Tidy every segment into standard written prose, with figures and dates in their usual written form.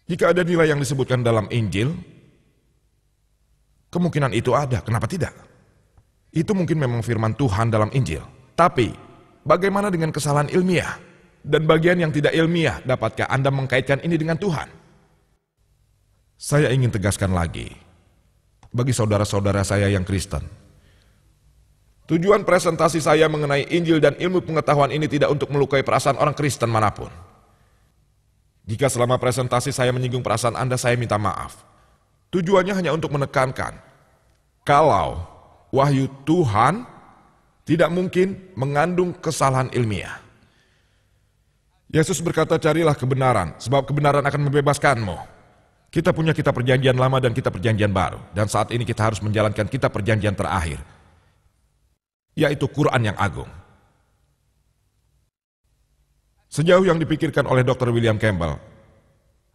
Jika ada nilai yang disebutkan dalam Injil, kemungkinan itu ada, kenapa tidak? Itu mungkin memang firman Tuhan dalam Injil. Tapi, bagaimana dengan kesalahan ilmiah? Dan bagian yang tidak ilmiah, dapatkah Anda mengkaitkan ini dengan Tuhan? Saya ingin tegaskan lagi, bagi saudara-saudara saya yang Kristen, tujuan presentasi saya mengenai Injil dan ilmu pengetahuan ini tidak untuk melukai perasaan orang Kristen manapun. Jika selama presentasi saya menyinggung perasaan Anda, saya minta maaf. Tujuannya hanya untuk menekankan, kalau wahyu Tuhan tidak mungkin mengandung kesalahan ilmiah. Yesus berkata, carilah kebenaran, sebab kebenaran akan membebaskanmu. Kita punya kitab perjanjian lama dan kitab perjanjian baru, dan saat ini kita harus menjalankan kitab perjanjian terakhir, yaitu Quran yang agung. Sejauh yang dipikirkan oleh Dr. William Campbell,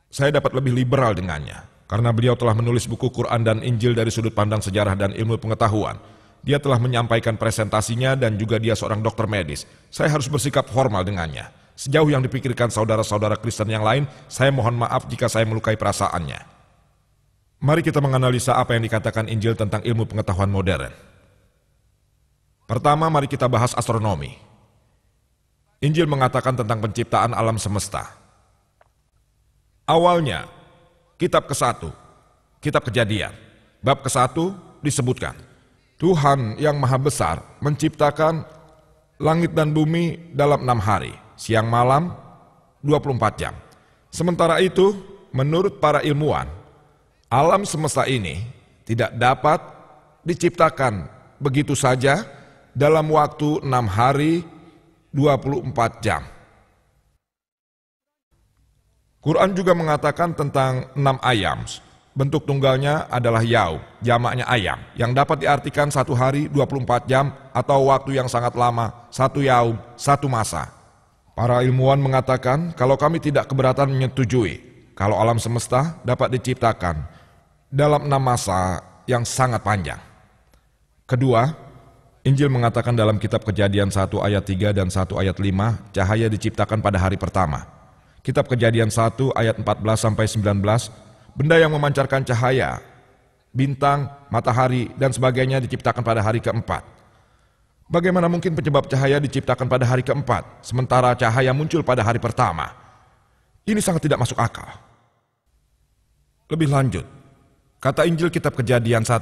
saya dapat lebih liberal dengannya, karena beliau telah menulis buku Quran dan Injil dari sudut pandang sejarah dan ilmu pengetahuan. Dia telah menyampaikan presentasinya dan juga dia seorang dokter medis. Saya harus bersikap formal dengannya. Sejauh yang dipikirkan saudara-saudara Kristen yang lain, saya mohon maaf jika saya melukai perasaannya. Mari kita menganalisa apa yang dikatakan Injil tentang ilmu pengetahuan modern. Pertama, mari kita bahas astronomi. Injil mengatakan tentang penciptaan alam semesta. Awalnya, kitab ke-1, kitab Kejadian, bab ke-1 disebutkan, Tuhan yang Maha Besar menciptakan langit dan bumi dalam 6 hari, siang malam 24 jam. Sementara itu, menurut para ilmuwan, alam semesta ini tidak dapat diciptakan begitu saja dalam waktu 6 hari 24 jam. Quran juga mengatakan tentang 6 ayam. Bentuk tunggalnya adalah yaum, jamaknya ayam, yang dapat diartikan 1 hari 24 jam atau waktu yang sangat lama, 1 yaum, 1 masa. Para ilmuwan mengatakan kalau kami tidak keberatan menyetujui kalau alam semesta dapat diciptakan dalam 6 masa yang sangat panjang. Kedua, Injil mengatakan dalam kitab Kejadian 1 ayat 3 dan 1 ayat 5, cahaya diciptakan pada hari pertama. Kitab Kejadian 1 ayat 14-19, benda yang memancarkan cahaya, bintang, matahari, dan sebagainya diciptakan pada hari keempat. Bagaimana mungkin penyebab cahaya diciptakan pada hari keempat, sementara cahaya muncul pada hari pertama? Ini sangat tidak masuk akal. Lebih lanjut, kata Injil kitab Kejadian 1,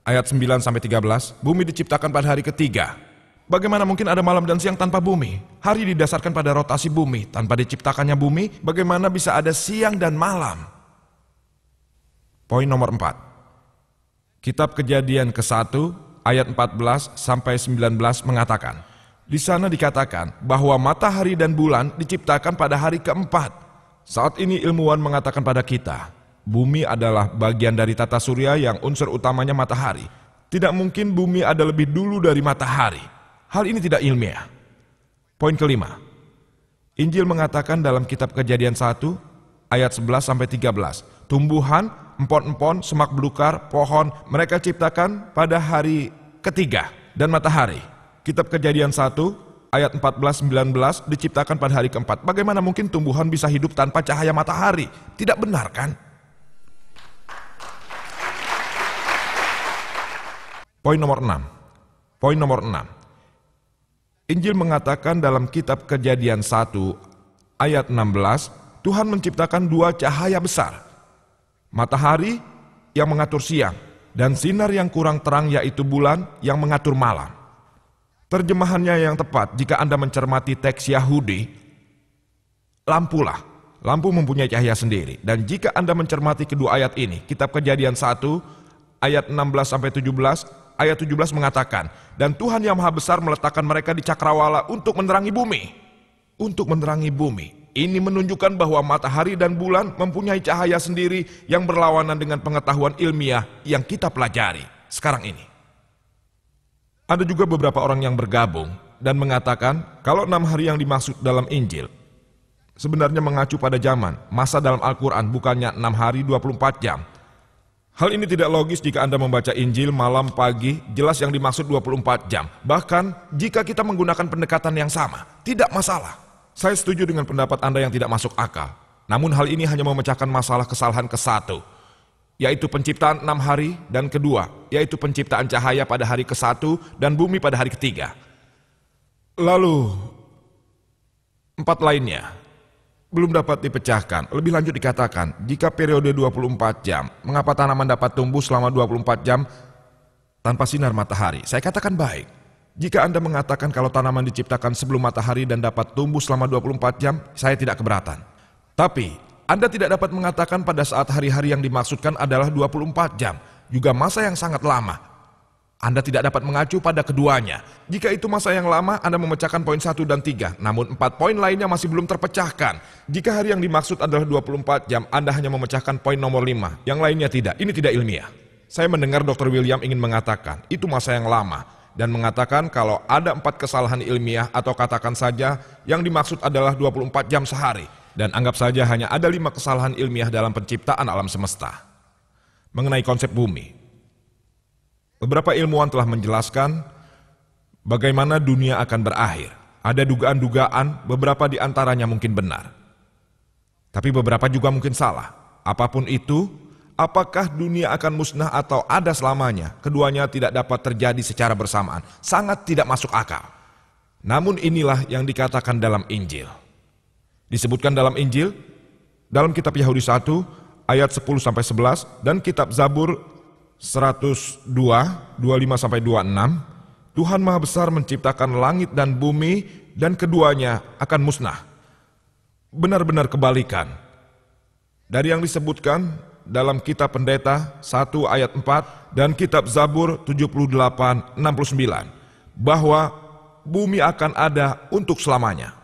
ayat 9-13, bumi diciptakan pada hari ketiga. Bagaimana mungkin ada malam dan siang tanpa bumi? Hari didasarkan pada rotasi bumi. Tanpa diciptakannya bumi, bagaimana bisa ada siang dan malam? Poin nomor 4. Kitab Kejadian ke-1, ayat 14-19 mengatakan, di sana dikatakan bahwa matahari dan bulan diciptakan pada hari keempat. Saat ini ilmuwan mengatakan pada kita, bumi adalah bagian dari tata surya yang unsur utamanya matahari. Tidak mungkin bumi ada lebih dulu dari matahari. Hal ini tidak ilmiah. Poin kelima. Injil mengatakan dalam kitab Kejadian 1 ayat 11-13, tumbuhan, empon-empon, semak belukar, pohon, mereka ciptakan pada hari ketiga, dan matahari. Kitab Kejadian 1 ayat 14-19 diciptakan pada hari keempat. Bagaimana mungkin tumbuhan bisa hidup tanpa cahaya matahari? Tidak benar kan? Poin nomor 6. Injil mengatakan dalam kitab Kejadian 1 ayat 16, Tuhan menciptakan 2 cahaya besar. Matahari yang mengatur siang, dan sinar yang kurang terang yaitu bulan yang mengatur malam. Terjemahannya yang tepat jika Anda mencermati teks Yahudi, lampulah. Lampu mempunyai cahaya sendiri. Dan jika Anda mencermati kedua ayat ini, kitab Kejadian 1 ayat 16-17, ayat 17 mengatakan, dan Tuhan yang Maha Besar meletakkan mereka di cakrawala untuk menerangi bumi. Untuk menerangi bumi. Ini menunjukkan bahwa matahari dan bulan mempunyai cahaya sendiri yang berlawanan dengan pengetahuan ilmiah yang kita pelajari sekarang ini. Ada juga beberapa orang yang bergabung dan mengatakan kalau 6 hari yang dimaksud dalam Injil sebenarnya mengacu pada zaman, masa dalam Al-Quran, bukannya 6 hari 24 jam. Hal ini tidak logis jika Anda membaca Injil malam, pagi, jelas yang dimaksud 24 jam. Bahkan jika kita menggunakan pendekatan yang sama, tidak masalah. Saya setuju dengan pendapat Anda yang tidak masuk akal. Namun hal ini hanya memecahkan masalah kesalahan ke-1, yaitu penciptaan 6 hari, dan kedua, yaitu penciptaan cahaya pada hari ke-1 dan bumi pada hari ke-3. Lalu 4 lainnya belum dapat dipecahkan. Lebih lanjut dikatakan, jika periode 24 jam, mengapa tanaman dapat tumbuh selama 24 jam tanpa sinar matahari? Saya katakan baik. Jika Anda mengatakan kalau tanaman diciptakan sebelum matahari dan dapat tumbuh selama 24 jam, saya tidak keberatan. Tapi, Anda tidak dapat mengatakan pada saat hari-hari yang dimaksudkan adalah 24 jam, juga masa yang sangat lama. Anda tidak dapat mengacu pada keduanya. Jika itu masa yang lama, Anda memecahkan poin 1 dan 3, namun 4 poin lainnya masih belum terpecahkan. Jika hari yang dimaksud adalah 24 jam, Anda hanya memecahkan poin nomor 5, yang lainnya tidak. Ini tidak ilmiah. Saya mendengar Dr. William ingin mengatakan, itu masa yang lama, dan mengatakan kalau ada 4 kesalahan ilmiah atau katakan saja yang dimaksud adalah 24 jam sehari, dan anggap saja hanya ada 5 kesalahan ilmiah dalam penciptaan alam semesta. Mengenai konsep bumi, beberapa ilmuwan telah menjelaskan bagaimana dunia akan berakhir. Ada dugaan-dugaan, beberapa di antaranya mungkin benar. Tapi beberapa juga mungkin salah. Apapun itu, apakah dunia akan musnah atau ada selamanya, keduanya tidak dapat terjadi secara bersamaan. Sangat tidak masuk akal. Namun inilah yang dikatakan dalam Injil. Disebutkan dalam Injil, dalam kitab Yahudi 1, ayat 10-11, dan kitab Zabur 102, 25-26, Tuhan Maha Besar menciptakan langit dan bumi dan keduanya akan musnah. Benar-benar kebalikan dari yang disebutkan dalam kitab Pendeta 1 ayat 4 dan kitab Zabur 78, 69, bahwa bumi akan ada untuk selamanya.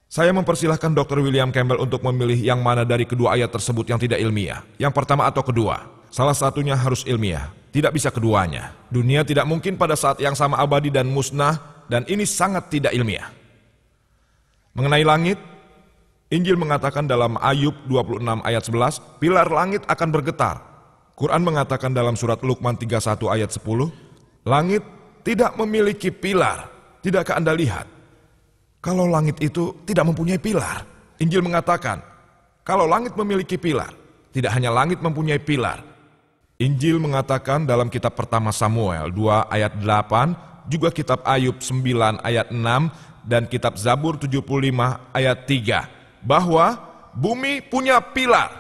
Saya mempersilahkan Dr. William Campbell untuk memilih yang mana dari kedua ayat tersebut yang tidak ilmiah, yang pertama atau kedua. Salah satunya harus ilmiah, tidak bisa keduanya. Dunia tidak mungkin pada saat yang sama abadi dan musnah, dan ini sangat tidak ilmiah. Mengenai langit, Injil mengatakan dalam Ayub 26 ayat 11, pilar langit akan bergetar. Quran mengatakan dalam surat Luqman 31 ayat 10, langit tidak memiliki pilar. Tidakkah Anda lihat? Kalau langit itu tidak mempunyai pilar. Injil mengatakan, kalau langit memiliki pilar, tidak hanya langit mempunyai pilar. Injil mengatakan dalam kitab pertama Samuel 2 ayat 8, juga kitab Ayub 9 ayat 6, dan kitab Zabur 75 ayat 3, bahwa bumi punya pilar.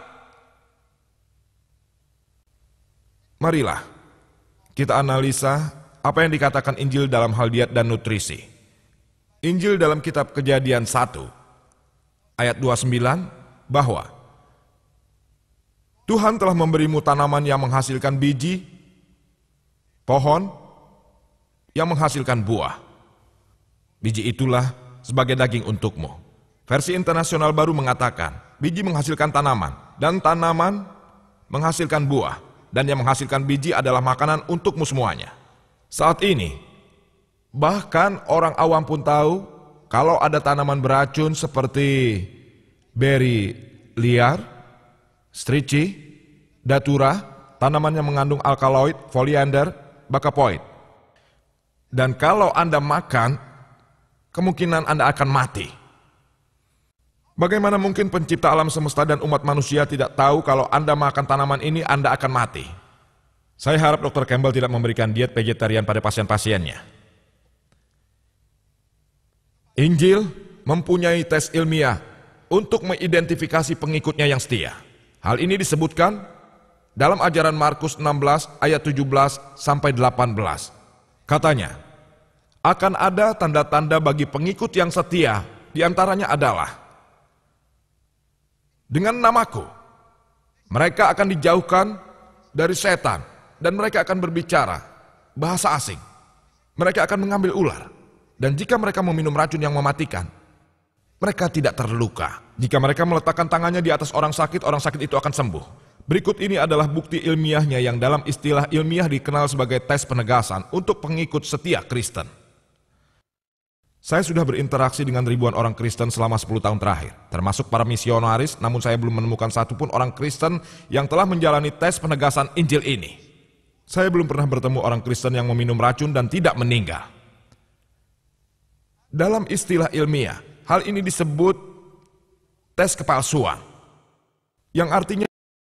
Marilah kita analisa apa yang dikatakan Injil dalam hal diet dan nutrisi. Injil dalam kitab Kejadian 1 ayat 29, bahwa Tuhan telah memberimu tanaman yang menghasilkan biji, pohon yang menghasilkan buah. Biji itulah sebagai daging untukmu. Versi internasional baru mengatakan, biji menghasilkan tanaman, dan tanaman menghasilkan buah, dan yang menghasilkan biji adalah makanan untukmu semuanya. Saat ini, bahkan orang awam pun tahu kalau ada tanaman beracun seperti beri liar, strici, datura, tanaman yang mengandung alkaloid, foliander, bakapoid. Dan kalau Anda makan, kemungkinan Anda akan mati. Bagaimana mungkin pencipta alam semesta dan umat manusia tidak tahu kalau Anda makan tanaman ini, Anda akan mati? Saya harap Dr. Campbell tidak memberikan diet vegetarian pada pasien-pasiennya. Injil mempunyai tes ilmiah untuk mengidentifikasi pengikutnya yang setia. Hal ini disebutkan dalam ajaran Markus 16 ayat 17-18. Katanya, akan ada tanda-tanda bagi pengikut yang setia, diantaranya adalah dengan namaku, mereka akan dijauhkan dari setan dan mereka akan berbicara bahasa asing. Mereka akan mengambil ular, dan jika mereka meminum racun yang mematikan, mereka tidak terluka. Jika mereka meletakkan tangannya di atas orang sakit itu akan sembuh. Berikut ini adalah bukti ilmiahnya yang dalam istilah ilmiah dikenal sebagai tes penegasan untuk pengikut setia Kristen. Saya sudah berinteraksi dengan ribuan orang Kristen selama 10 tahun terakhir, termasuk para misionaris, namun saya belum menemukan satupun orang Kristen yang telah menjalani tes penegasan Injil ini. Saya belum pernah bertemu orang Kristen yang meminum racun dan tidak meninggal. Dalam istilah ilmiah, hal ini disebut tes kepalsuan. yang artinya